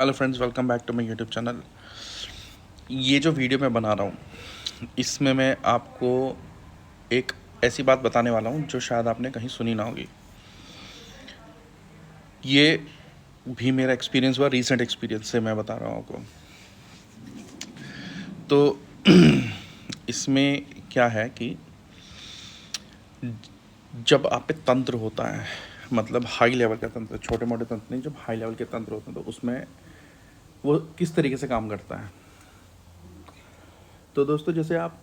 Hello friends, welcome back to my YouTube channel. ये जो video मैं बना रहा हूँ इसमें मैं आपको एक ऐसी बात बताने वाला हूँ जो शायद आपने कहीं सुनी ना होगी। ये भी मेरा एक्सपीरियंस हुआ, रीसेंट एक्सपीरियंस से मैं बता रहा हूँ आपको। तो इसमें क्या है कि जब आप पे तंत्र होता है, मतलब हाई लेवल का तंत्र, छोटे मोटे तंत्र नहीं, जब हाई लेवल के तंत्र होते हैं तो उसमें वो किस तरीके से काम करता है। तो दोस्तों, जैसे आप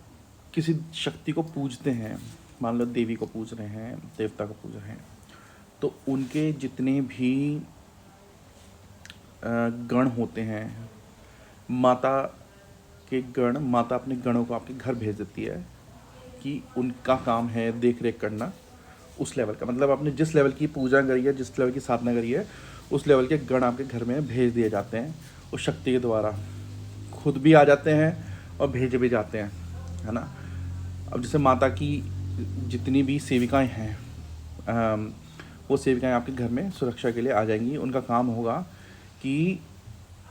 किसी शक्ति को पूजते हैं, मान लो देवी को पूज रहे हैं, देवता को पूज रहे हैं, तो उनके जितने भी गण होते हैं, माता के गण, माता अपने गणों को आपके घर भेज देती है कि उनका काम है देख रेख करना उस लेवल का। मतलब आपने जिस लेवल की पूजा करी है, जिस लेवल की साधना करी है, उस लेवल के गण आपके घर में भेज दिए जाते हैं उस शक्ति के द्वारा। खुद भी आ जाते हैं और भेजे भी जाते हैं, है ना। अब जैसे माता की जितनी भी सेविकाएं हैं, वो सेविकाएं आपके घर में सुरक्षा के लिए आ जाएंगी। उनका काम होगा कि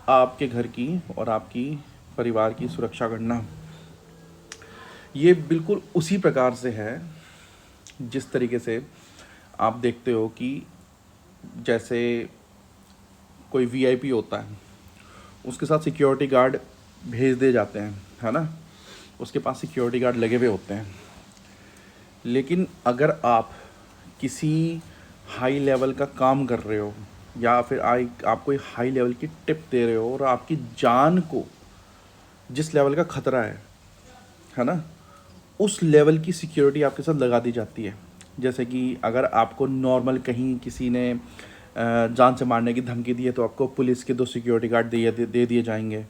आपके घर की और आपकी परिवार की सुरक्षा करना। ये बिल्कुल उसी प्रकार से है जिस तरीके से आप देखते हो कि जैसे कोई वीआईपी होता है, उसके साथ सिक्योरिटी गार्ड भेज दिए जाते हैं, है ना। उसके पास सिक्योरिटी गार्ड लगे हुए होते हैं। लेकिन अगर आप किसी हाई लेवल का काम कर रहे हो या फिर आप कोई हाई लेवल की टिप दे रहे हो और आपकी जान को जिस लेवल का खतरा है ना, उस लेवल की सिक्योरिटी आपके साथ लगा दी जाती है। जैसे कि अगर आपको नॉर्मल कहीं किसी ने जान से मारने की धमकी दी है तो आपको पुलिस के 2 सिक्योरिटी गार्ड दे दिए जाएंगे।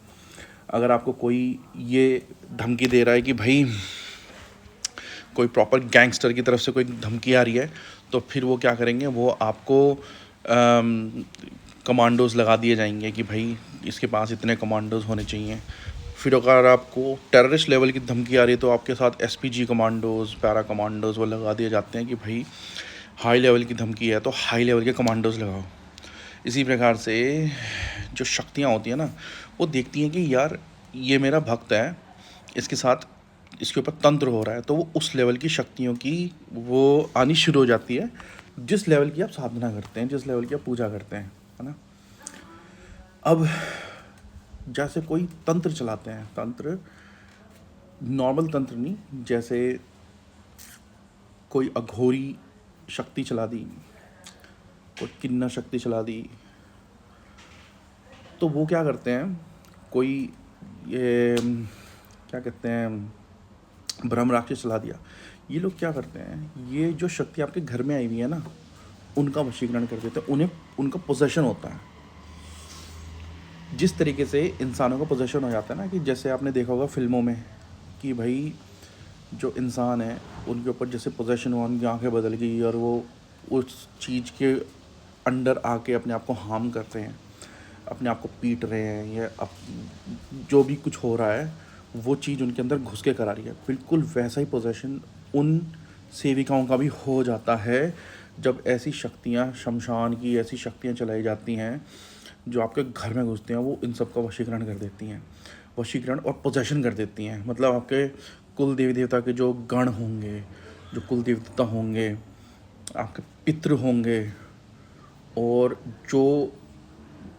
अगर आपको कोई ये धमकी दे रहा है कि भाई कोई प्रॉपर गैंगस्टर की तरफ से कोई धमकी आ रही है, तो फिर वो क्या करेंगे, वो आपको कमांडोज़ लगा दिए जाएंगे कि भाई इसके पास इतने कमांडोज़ होने चाहिए। फिर अगर आपको टेररिस्ट लेवल की धमकी आ रही है तो आपके साथ एसपीजी कमांडोज़, पैरा कमांडोज़ वो लगा दिए जाते हैं कि भाई हाई लेवल की धमकी है तो हाई लेवल के कमांडोज़ लगाओ। इसी प्रकार से जो शक्तियाँ होती हैं ना, वो देखती हैं कि यार ये मेरा भक्त है, इसके साथ इसके ऊपर तंत्र हो रहा है, तो वो उस लेवल की शक्तियों की वो आनी शुरू हो जाती है जिस लेवल की आप साधना करते हैं, जिस लेवल की आप पूजा करते हैं, है ना। अब जैसे कोई तंत्र चलाते हैं, तंत्र नॉर्मल तंत्र नहीं, जैसे कोई अघोरी शक्ति चला दी, कोई किन्नर शक्ति चला दी, तो वो क्या करते हैं, कोई ये क्या कहते हैं, ब्रह्म राक्षस चला दिया। ये लोग क्या करते हैं, ये जो शक्ति आपके घर में आई हुई है ना, उनका वशीकरण कर देते हैं, उन्हें उनका पोजेशन होता है। जिस तरीके से इंसानों का पोजेशन हो जाता है ना, कि जैसे आपने देखा होगा फिल्मों में कि भाई जो इंसान है उनके ऊपर जैसे पोजेशन हुआ, उनकी आँखें बदल गई और वो उस चीज़ के अंडर आके अपने आप को हार्म कर रहे हैं, अपने आप को पीट रहे हैं, या जो भी कुछ हो रहा है वो चीज़ उनके अंदर घुस के करा रही है। बिल्कुल वैसा ही पोजेशन उन सेविकाओं का भी हो जाता है जब ऐसी शक्तियाँ, शमशान की ऐसी शक्तियाँ चलाई जाती हैं जो आपके घर में घुसती हैं। वो इन सब का वशीकरण कर देती हैं, वशीकरण और पोजेशन कर देती हैं। मतलब आपके कुल देवी देवता के जो गण होंगे, जो कुल देवता होंगे, आपके पितृ होंगे, और जो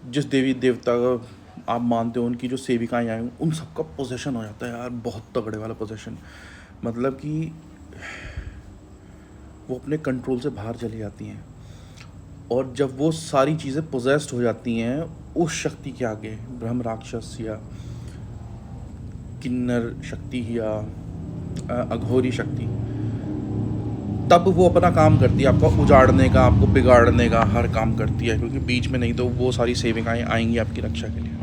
जिस देवी देवता का आप मानते हो उनकी जो सेविकाएँ आई हों, उन सबका पोजेशन हो जाता है यार, बहुत तगड़े वाला पोजेशन। मतलब कि वो अपने कंट्रोल से बाहर चली जाती हैं। और जब वो सारी चीज़ें पोजेस्ड हो जाती हैं उस शक्ति के आगे, ब्रह्म राक्षस या किन्नर शक्ति या अघोरी शक्ति, तब वो अपना काम करती है, आपको उजाड़ने का, आपको बिगाड़ने का हर काम करती है, क्योंकि बीच में नहीं तो वो सारी सेविकाएं आएंगी आपकी रक्षा के लिए।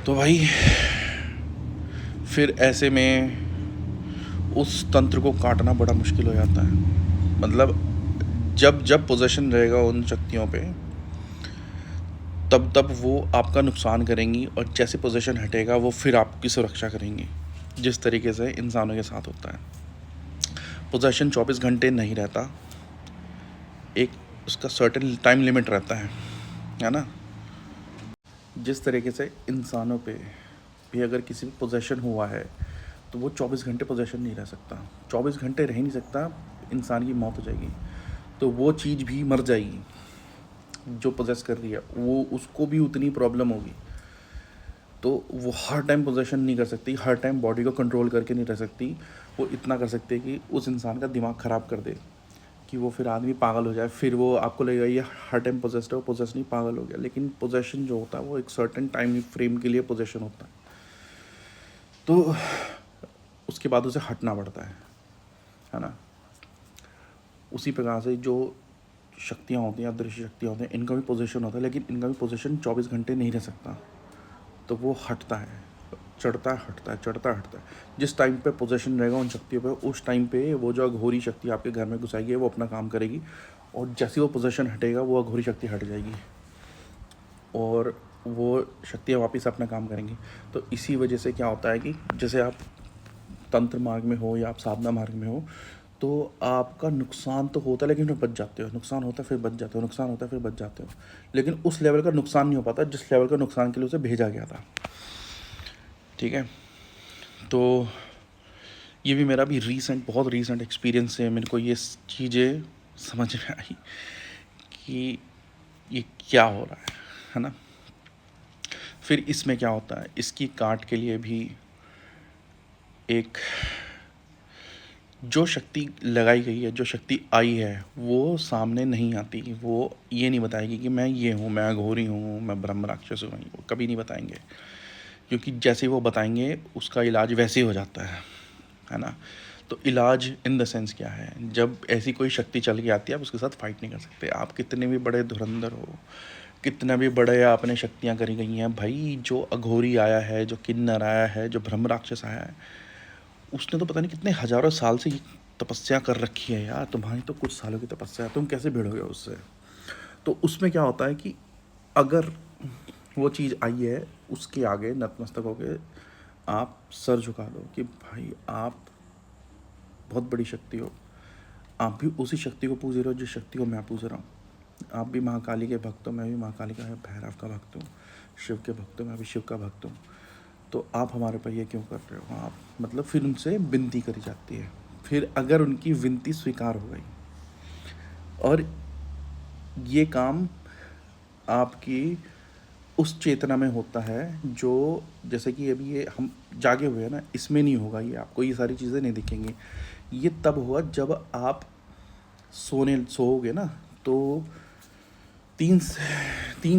तो भाई फिर ऐसे में उस तंत्र को काटना बड़ा मुश्किल हो जाता है। मतलब जब जब पोजेशन रहेगा उन शक्तियों पे, तब तब वो आपका नुकसान करेंगी, और जैसे पोजेशन हटेगा वो फिर आपकी सुरक्षा करेंगी, जिस तरीके से इंसानों के साथ होता है। पोजेशन 24 घंटे नहीं रहता, एक उसका सर्टेन टाइम लिमिट रहता है ना। जिस तरीके से इंसानों पे भी अगर किसी पे पोजेशन हुआ है तो वो 24 घंटे पोजेशन नहीं रह सकता, 24 घंटे रह नहीं सकता, इंसान की मौत हो जाएगी, तो वो चीज़ भी मर जाएगी जो पोजेस कर रही है, वो उसको भी उतनी प्रॉब्लम होगी। तो वो हर टाइम पोजेशन नहीं कर सकती, हर टाइम बॉडी को कंट्रोल करके नहीं रह सकती। वो इतना कर सकती है कि उस इंसान का दिमाग ख़राब कर दे कि वो फिर आदमी पागल हो जाए, फिर वो आपको लगेगा ये हर टाइम पोजेस्ड है, वो पोजेस नहीं, पागल हो गया। लेकिन पोजेशन जो होता है वो एक सर्टेन टाइम फ्रेम के लिए पोजेशन होता है, तो उसके बाद उसे हटना पड़ता है ना। उसी प्रकार से जो शक्तियाँ होती हैं, अदृश्य शक्तियाँ होती हैं, इनका भी पोजीशन होता है, लेकिन इनका भी पोजीशन 24 घंटे नहीं रह सकता। तो वो हटता है, चढ़ता है, हटता है, चढ़ता है, हटता है। जिस टाइम पे पोजीशन रहेगा उन शक्तियों पे, उस टाइम पे वो जो अघोरी शक्ति आपके घर में घुसाएगी वो अपना काम करेगी, और जैसे वो पोजीशन हटेगा वो अघोरी शक्ति हट जाएगी और वो शक्तियाँ वापस अपना काम करेंगी। तो इसी वजह से क्या होता है कि जैसे आप तंत्र मार्ग में हो या आप साधना मार्ग में हो, तो आपका नुकसान तो होता है लेकिन फिर बच जाते हो, नुकसान होता है फिर बच जाते हो, नुकसान होता है फिर बच जाते हो। लेकिन उस लेवल का नुकसान नहीं हो पाता जिस लेवल का नुकसान के लिए उसे भेजा गया था। ठीक है, तो ये भी मेरा भी बहुत रीसेंट एक्सपीरियंस है। मेरे को ये चीज़ें समझ में आई कि ये क्या हो रहा है ना। फिर इसमें क्या होता है, इसकी काट के लिए भी एक जो शक्ति लगाई गई है, जो शक्ति आई है, वो सामने नहीं आती। वो ये नहीं बताएगी कि मैं ये हूँ, मैं अघोरी हूँ, मैं ब्रह्म राक्षस हूँ, वो कभी नहीं बताएंगे, क्योंकि जैसे वो बताएंगे उसका इलाज वैसे ही हो जाता है ना। तो इलाज इन द सेंस क्या है, जब ऐसी कोई शक्ति चल के आती है आप उसके साथ फाइट नहीं कर सकते। आप कितने भी बड़े धुरंधर हो, कितना भी बड़े आपने शक्तियाँ करी गई हैं, भाई जो अघोरी आया है, जो किन्नर आया है, जो ब्रह्म राक्षस आया है, उसने तो पता नहीं कितने हज़ारों साल से तपस्या कर रखी है यार। तुम्हारी तो कुछ सालों की तपस्या है, तुम कैसे भिड़ोगे उससे। तो उसमें क्या होता है कि अगर वो चीज़ आई है, उसके आगे नतमस्तक होके आप सर झुका दो कि भाई आप बहुत बड़ी शक्ति हो, आप भी उसी शक्ति को पूज रहे हो जिस शक्ति को मैं पूज रहा हूँ। आप भी महाकाली के भक्त हो, मैं भी महाकाली का, भैरव का भक्त हूँ, शिव के भक्त हो, मैं भी शिव का भक्त हूँ। तो आप हमारे पर ये क्यों कर रहे हो आप, मतलब फिर उनसे विनती करी जाती है। फिर अगर उनकी विनती स्वीकार हो गई, और ये काम आपकी उस चेतना में होता है जो, जैसे कि अभी ये हम जागे हुए हैं ना, इसमें नहीं होगा ये, आपको ये सारी चीज़ें नहीं दिखेंगी। ये तब होगा जब आप सोओगे ना, तो तीन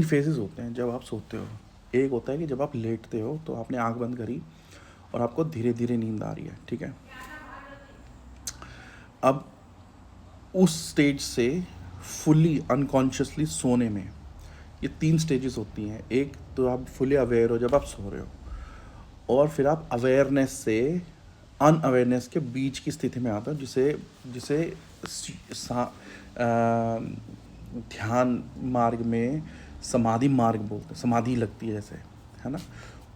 फेजेस होते हैं जब आप सोते हो। एक होता है कि जब आप लेटते हो तो आपने आंख बंद करी और आपको धीरे धीरे नींद आ रही है, ठीक है। अब उस स्टेज से फुली अनकॉन्शियसली सोने में ये 3 स्टेजेस होती हैं। एक तो आप फुली अवेयर हो जब आप सो रहे हो, और फिर आप अवेयरनेस से अनअवेयरनेस के बीच की स्थिति में आते हो, जिसे ध्यान मार्ग में समाधि मार्ग बोलते हैं, समाधि लगती है जैसे, है ना।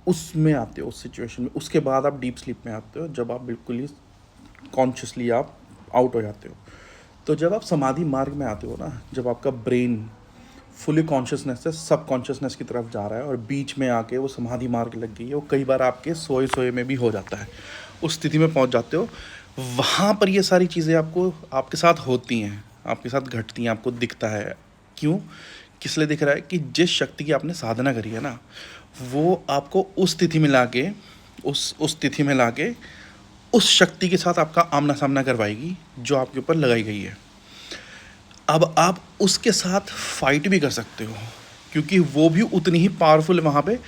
उसमें आते हो, उस सिचुएशन में। उसके बाद आप डीप स्लीप में आते हो, जब आप बिल्कुल ही कॉन्शियसली आप आउट हो जाते हो। तो जब आप समाधि मार्ग में आते हो ना, जब आपका ब्रेन फुली कॉन्शियसनेस से सब कॉन्शियसनेस की तरफ जा रहा है और बीच में आके वो समाधि मार्ग लग गई है, वो कई बार आपके सोए में भी हो जाता है, उस स्थिति में पहुंच जाते हो। वहाँ पर ये सारी चीज़ें आपको आपके साथ होती हैं, आपके साथ घटती हैं, आपको दिखता है। क्यों, किस लिए दिख रहा है कि जिस शक्ति की आपने साधना करी है ना, वो आपको उस स्थिति में लाके उस स्थिति में लाके उस शक्ति के साथ आपका आमना सामना करवाएगी जो आपके ऊपर लगाई गई है। अब आप उसके साथ फाइट भी कर सकते हो, क्योंकि वो भी उतनी ही पावरफुल है वहाँ पे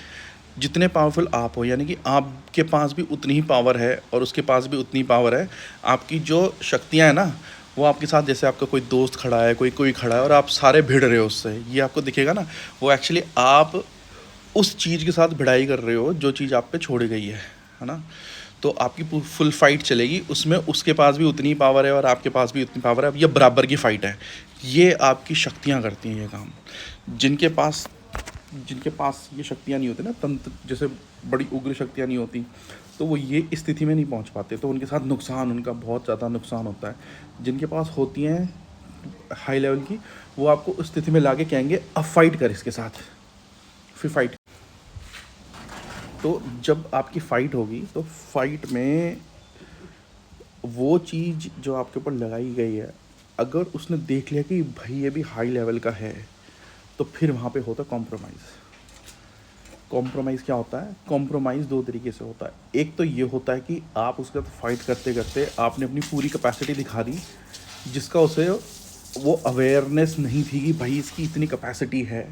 जितने पावरफुल आप हो। यानी कि आपके पास भी उतनी ही पावर है और उसके पास भी उतनी पावर है। आपकी जो शक्तियाँ हैं ना, वो आपके साथ, जैसे आपका कोई दोस्त खड़ा है, कोई खड़ा है और आप सारे भिड़ रहे हो उससे, ये आपको दिखेगा ना, वो एक्चुअली आप उस चीज़ के साथ भिड़ाई कर रहे हो जो चीज़ आप पे छोड़ी गई है ना। तो आपकी फुल फाइट चलेगी उसमें, उसके पास भी उतनी पावर है और आपके पास भी उतनी पावर है। अब ये बराबर की फ़ाइट है। ये आपकी शक्तियाँ करती हैं ये काम। जिनके पास ये शक्तियाँ नहीं होती ना, तंत्र जैसे बड़ी उग्र शक्तियाँ नहीं होती, तो वो ये स्थिति में नहीं पहुंच पाते, तो उनके साथ नुकसान, उनका बहुत ज़्यादा नुकसान होता है। जिनके पास होती हैं हाई लेवल की, वो आपको उस स्थिति में लाके कहेंगे अब फाइट कर इसके साथ, फिर फाइट। तो जब आपकी फ़ाइट होगी तो फाइट में वो चीज़ जो आपके ऊपर लगाई गई है, अगर उसने देख लिया कि भाई ये भी हाई लेवल का है, तो फिर वहाँ पे होता कॉम्प्रोमाइज़। कॉम्प्रोमाइज़ क्या होता है? कॉम्प्रोमाइज़ दो तरीके से होता है। एक तो ये होता है कि आप उसके साथ फाइट करते करते आपने अपनी पूरी कैपेसिटी दिखा दी, जिसका उसे वो अवेयरनेस नहीं थी कि भाई इसकी इतनी कैपेसिटी है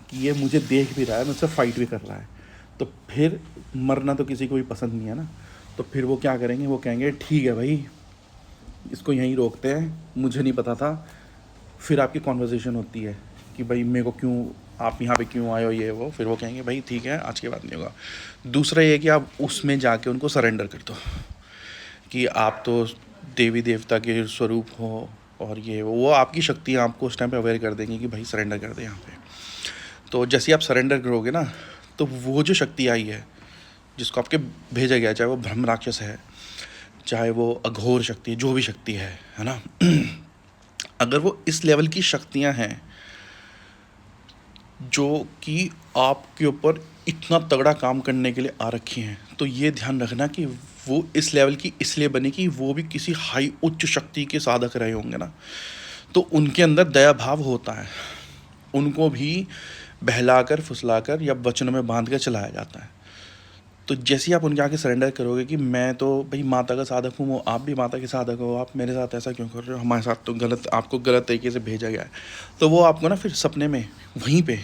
कि ये मुझे देख भी रहा है, मुझसे फाइट भी कर रहा है। तो फिर मरना तो किसी को भी पसंद नहीं है ना। तो फिर वो क्या करेंगे? वो कहेंगे ठीक है भाई, इसको यहीं रोकते हैं, मुझे नहीं पता था। फिर आपकी कॉन्वर्जेसन होती है कि भाई मेरे को क्यों, आप यहाँ पे क्यों आए हो, ये वो। फिर वो कहेंगे भाई ठीक है, आज के बाद नहीं होगा। दूसरा ये कि आप उसमें जाके उनको सरेंडर कर दो कि आप तो देवी देवता के स्वरूप हो, और ये वो आपकी शक्तियाँ आपको उस टाइम पे अवेयर कर देंगी कि भाई सरेंडर कर दे यहाँ पे। तो जैसे ही आप सरेंडर करोगे ना, तो वो जो शक्ति आई है जिसको आपके भेजा गया, चाहे वो ब्रह्म राक्षस है, चाहे वो अघोर शक्ति है, जो भी शक्ति है ना, अगर वो इस लेवल की शक्तियाँ हैं जो कि आपके ऊपर इतना तगड़ा काम करने के लिए आ रखी हैं, तो ये ध्यान रखना कि वो इस लेवल की इसलिए बनी कि वो भी किसी हाई उच्च शक्ति के साधक रहे होंगे ना, तो उनके अंदर दया भाव होता है। उनको भी बहलाकर फुसलाकर या वचनों में बांध कर चलाया जाता है। तो जैसे ही आप उनके आगे सरेंडर करोगे कि मैं तो भाई माता का साधक हूँ, वो आप भी माता के साधक हो, आप मेरे साथ ऐसा क्यों कर रहे हो, हमारे साथ तो गलत, आपको गलत तरीके से भेजा गया है। तो वो आपको ना फिर सपने में वहीं पे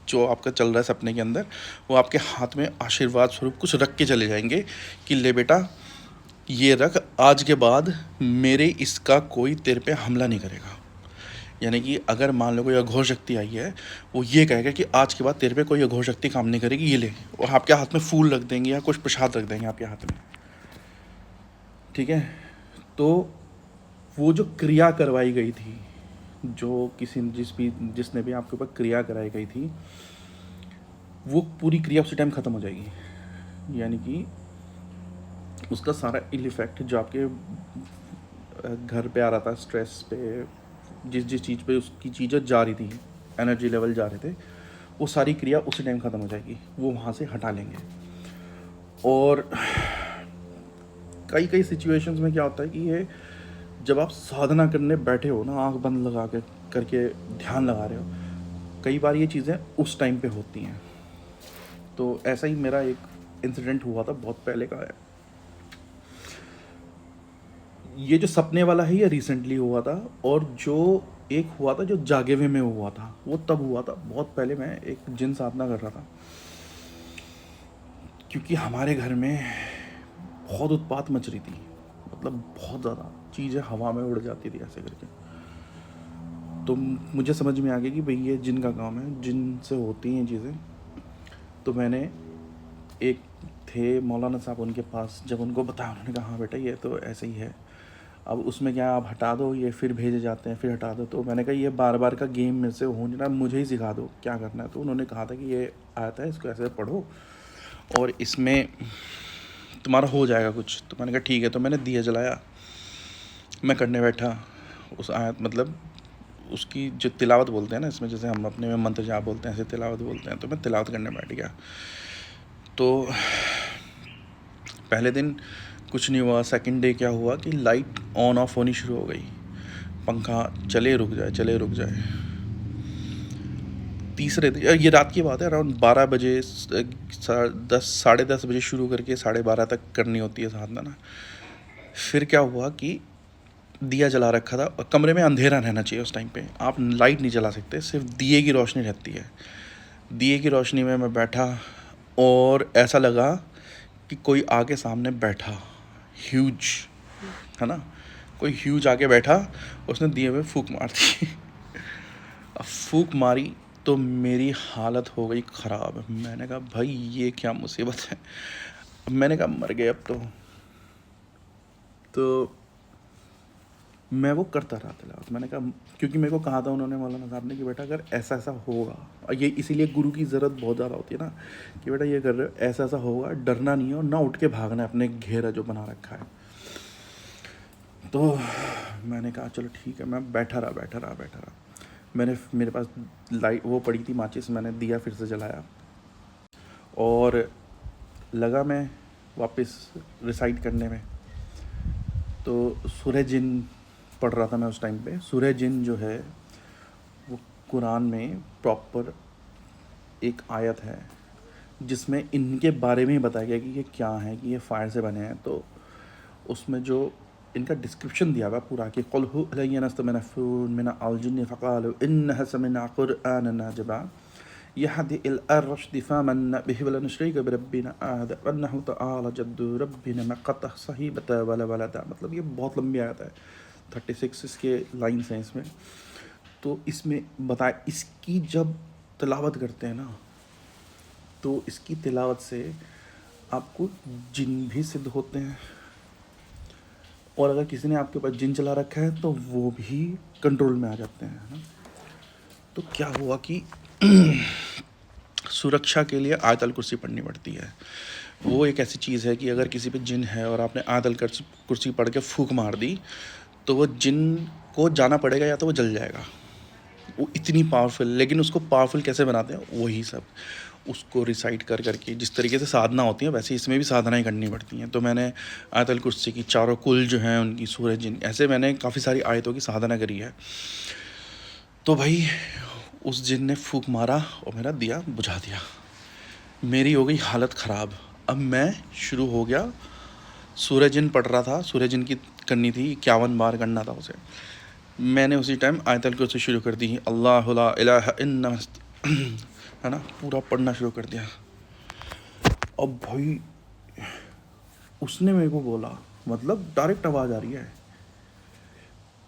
जो आपका चल रहा है सपने के अंदर, वो आपके हाथ में आशीर्वाद स्वरूप कुछ रख के चले जाएंगे कि ले बेटा ये रख, आज के बाद मेरे इसका कोई तेरे पे हमला नहीं करेगा। यानी कि अगर मान लो कोई अघोर शक्ति आई है, वो ये कहेगा कि आज के बाद तेरे पे कोई अघोर शक्ति काम नहीं करेगी, ये ले। और आपके हाथ में फूल रख देंगे या कुछ प्रसाद रख देंगे आपके हाथ में, ठीक है। तो वो जो क्रिया करवाई गई थी, जो जिसने भी आपके ऊपर क्रिया कराई गई थी, वो पूरी क्रिया उसी टाइम ख़त्म हो जाएगी। यानी कि उसका सारा इल इफ़ेक्ट जो आपके घर पे आ रहा था, स्ट्रेस पे, जिस जिस चीज़ पे उसकी चीज़ें जा रही थी, एनर्जी लेवल जा रहे थे, वो सारी क्रिया उसी टाइम ख़त्म हो जाएगी, वो वहाँ से हटा लेंगे। और कई कई सिचुएशंस में क्या होता है कि ये जब आप साधना करने बैठे हो ना, आंख बंद लगा के करके ध्यान लगा रहे हो, कई बार ये चीज़ें उस टाइम पे होती हैं। तो ऐसा ही मेरा एक इंसिडेंट हुआ था, बहुत पहले का है। ये जो सपने वाला है ये रिसेंटली हुआ था, और जो एक हुआ था जो जागे हुए में हुआ था, वो तब हुआ था बहुत पहले। मैं एक जिन साधना कर रहा था, क्योंकि हमारे घर में बहुत उत्पात मच रही थी, मतलब बहुत ज़्यादा चीज़ें हवा में उड़ जाती थी ऐसे करके। तो मुझे समझ में आ गया कि भाई ये जिन का काम है, जिन से होती हैं चीज़ें। तो मैंने एक थे मौलाना साहब, उनके पास जब उनको बताया, उन्होंने कहा हाँ बेटा ये तो ऐसे ही है, अब उसमें क्या आप हटा दो, ये फिर भेजे जाते हैं, फिर हटा दो। तो मैंने कहा ये बार बार का गेम में से हो नहीं रहा, मुझे ही सिखा दो क्या करना है। तो उन्होंने कहा था कि ये आता है, इसको ऐसे पढ़ो और इसमें तुम्हारा हो जाएगा कुछ। तो मैंने कहा ठीक है। तो मैंने दिया जलाया, मैं करने बैठा उस आयत, मतलब उसकी जो तिलावत बोलते हैं ना, इसमें जैसे हम अपने में मंत्र जाप बोलते हैं, ऐसे तिलावत बोलते हैं। तो मैं तिलावत करने बैठ गया। तो पहले दिन कुछ नहीं हुआ। सेकंड डे क्या हुआ कि लाइट ऑन ऑफ होनी शुरू हो गई, पंखा चले रुक जाए, चले रुक जाए। तीसरे दिन, ये रात की बात है, अराउंड 12 बजे, 10 साढ़े 10 बजे शुरू करके 12:30 तक करनी होती है साधना ना। फिर क्या हुआ कि दिया जला रखा था, और कमरे में अंधेरा रहना चाहिए उस टाइम पे, आप लाइट नहीं जला सकते, सिर्फ दिए की रोशनी रहती है। दिए की रोशनी में मैं बैठा, और ऐसा लगा कि कोई आगे सामने बैठा, ह्यूज, है ना, कोई ह्यूज आके बैठा, उसने दिए में फूंक मार दी। अब फूंक मारी तो मेरी हालत हो गई ख़राब। मैंने कहा भाई ये क्या मुसीबत है। मैंने कहा मर गए अब तो मैं वो करता रहा तिलावत। मैंने कहा, क्योंकि मेरे को कहा था उन्होंने, मौलाना साहब ने, कि बेटा अगर ऐसा ऐसा होगा, और ये इसीलिए गुरु की ज़रूरत बहुत ज़्यादा होती है ना, कि बेटा ये कर रहे हो, ऐसा ऐसा होगा, डरना नहीं है और ना उठ के भागना है अपने घेरा जो बना रखा है। तो मैंने कहा चलो ठीक है। मैं बैठा रहा। मेरे पास लाइट वो पड़ी थी माचिस, मैंने दिया फिर से जलाया, और लगा मैं वापस रिसाइट करने में। तो सूरह जिन पढ़ रहा था मैं उस टाइम पे। सूरह जिन जो है वो कुरान में प्रॉपर एक आयत है जिसमें इनके बारे में ही बताया गया कि ये क्या है, कि ये फायर से बने हैं। तो उसमें जो इनका डिस्क्रिप्शन दिया हुआ पूरा कि क़ुल हु अलैहि नस्तमिनफ़ून मिन अल-जिन्नि फ़क़ालू इन्नहा समिअना क़ुरआनन अजबा यहदी इला रश्दि फ़आमन्ना बिही वलन नुश्रिका बिरब्बिना अहदा वन्नहु तआला जद्दु रब्बिना मा क़तअ सहीबता वला वलदा। मतलब ये बहुत लंबी आयत है, 36 इसके लाइन्स हैं इसमें। तो इसमें बताया, इसकी जब तिलावत करते हैं ना, तो इसकी तिलावत से आपको जिन भी सिद्ध होते हैं, और अगर किसी ने आपके पास जिन चला रखा है तो वो भी कंट्रोल में आ जाते हैं, है ना। तो क्या हुआ कि सुरक्षा के लिए आयतल कुर्सी पढ़नी पड़ती है। वो एक ऐसी चीज़ है कि अगर किसी पे जिन है और आपने आयतल कुर्सी पढ़ के फूंक मार दी तो वो जिन को जाना पड़ेगा या तो वो जल जाएगा। वो इतनी पावरफुल, लेकिन उसको पावरफुल कैसे बनाते हैं वही सब उसको रिसाइट कर करके, जिस तरीके से साधना होती है वैसे इसमें भी साधनाएं करनी पड़ती हैं। तो मैंने आयतल कुर्सी की चारों कुल जो हैं उनकी, सूरह जिन, ऐसे मैंने काफ़ी सारी आयतों की साधना करी है। तो भाई उस जिन ने फूंक मारा और मेरा दिया बुझा दिया। मेरी हो गई हालत ख़राब। अब मैं शुरू हो गया, सूरह जिन पढ़ रहा था, सूरह जिन की करनी थी, 51 बार करना था उसे। मैंने उसी टाइम आयतल कुर्सी शुरू कर दी, अल्लाहु ला इलाहा इल्ला है ना, पूरा पढ़ना शुरू कर दिया। अब भाई उसने मेरे को बोला, मतलब डायरेक्ट आवाज़ आ रही है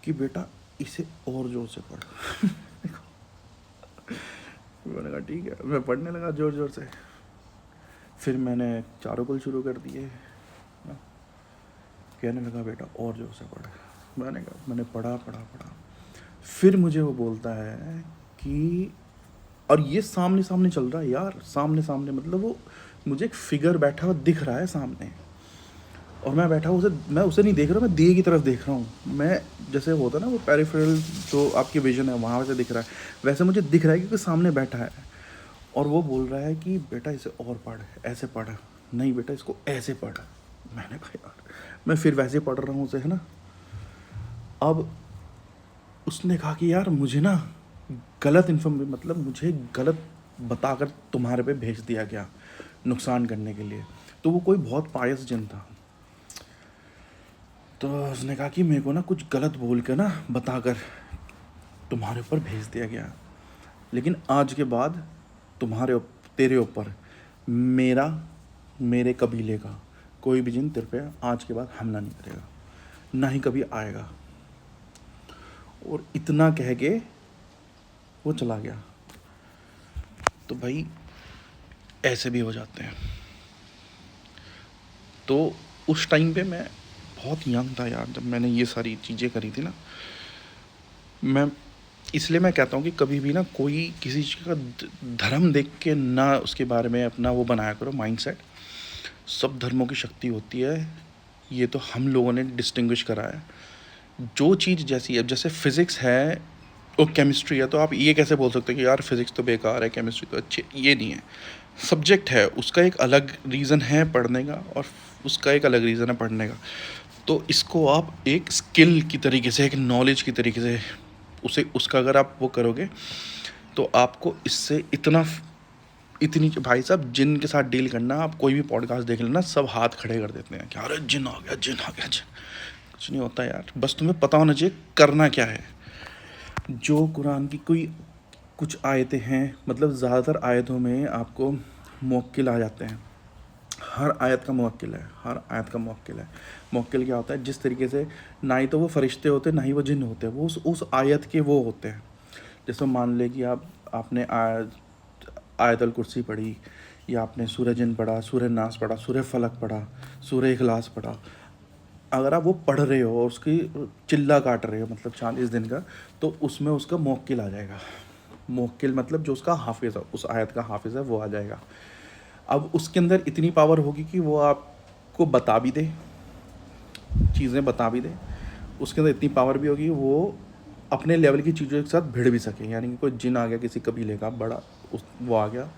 कि बेटा इसे और ज़ोर से पढ़। मैंने कहा ठीक है, मैं पढ़ने लगा ज़ोर ज़ोर से। फिर मैंने चारों कुल शुरू कर दिए, कहने लगा बेटा और ज़ोर से पढ़। मैंने कहा, मैंने पढ़ा। फिर मुझे वो बोलता है कि, और ये सामने सामने चल रहा है यार, सामने सामने, मतलब वो मुझे एक फिगर बैठा हुआ दिख रहा है सामने, और मैं बैठा हूँ मैं उसे नहीं देख रहा, मैं दिए की तरफ देख रहा हूँ। मैं जैसे होता है ना वो पेरिफेरल जो आपकी विजन है वहाँ से दिख रहा है, वैसे मुझे दिख रहा है क्योंकि सामने बैठा है। और वो बोल रहा है कि बेटा इसे और पढ़, ऐसे पढ़, नहीं बेटा इसको ऐसे पढ़। मैंने कहा यार, मैं फिर वैसे पढ़ रहा हूँ उसे, है ना। अब उसने कहा कि यार मुझे ना गलत मतलब मुझे गलत बताकर तुम्हारे पे भेज दिया गया नुकसान करने के लिए। तो वो कोई बहुत पायस जिन था। तो उसने कहा कि मेरे को ना कुछ गलत बोल के ना बताकर तुम्हारे ऊपर भेज दिया गया, लेकिन आज के बाद तेरे ऊपर मेरे कबीले का कोई भी जिन तेरे पे आज के बाद हमला नहीं करेगा, ना ही कभी आएगा। और इतना कह के वो चला गया। तो भाई ऐसे भी हो जाते हैं। तो उस टाइम पे मैं बहुत यंग था यार, जब मैंने ये सारी चीज़ें करी थी ना। इसलिए मैं कहता हूँ कि कभी भी ना कोई किसी चीज़ का धर्म देख के ना उसके बारे में अपना वो बनाया करो माइंडसेट। सब धर्मों की शक्ति होती है, ये तो हम लोगों ने डिस्टिंग्विश करा है। जो चीज़ जैसी है, जैसे फिज़िक्स है और केमिस्ट्री है, तो आप ये कैसे बोल सकते हैं कि यार फिज़िक्स तो बेकार है, केमिस्ट्री तो अच्छी, ये नहीं है। सब्जेक्ट है, उसका एक अलग रीज़न है पढ़ने का और उसका एक अलग रीज़न है पढ़ने का। तो इसको आप एक स्किल की तरीके से, एक नॉलेज की तरीके से उसका अगर आप वो करोगे तो आपको इससे इतनी भाई साहब जिन के साथ डील करना, आप कोई भी पॉडकास्ट देख लेना, सब हाथ खड़े कर देते हैं कि अरे जिन आ गया, जिन आ गया, जिन। कुछ नहीं होता यार, बस तुम्हें पता होना चाहिए करना क्या है। जो कुरान की कुछ आयतें हैं, मतलब ज़्यादातर आयतों में आपको मुवक्किल आ जाते हैं। हर आयत का मुवक्किल है। मुवक्किल क्या होता है, जिस तरीके से ना ही तो वो फरिश्ते होते, ना ही वो जिन होते, वो उस आयत के वो होते हैं। जैसे मान ले कि आपने आयतल कुर्सी पढ़ी, या आपने सूरह जिन पढ़ा, सूरह नास पढ़ा, सूरह फलक पढ़ा, सूरह इखलास पढ़ा। अगर आप वो पढ़ रहे हो और उसकी चिल्ला काट रहे हो, मतलब 40 दिन का, तो उसमें उसका मुवक्किल आ जाएगा। मुवक्किल मतलब जो उसका हाफिज़ है, उस आयत का हाफिज़ है, वो आ जाएगा। अब उसके अंदर इतनी पावर होगी कि वो आपको बता भी दे, चीज़ें बता भी दे। उसके अंदर इतनी पावर भी होगी वो अपने लेवल की चीज़ों के साथ भिड़ भी सके। यानी कि कोई जिन आ गया किसी कबीले का बड़ा, वो आ गया,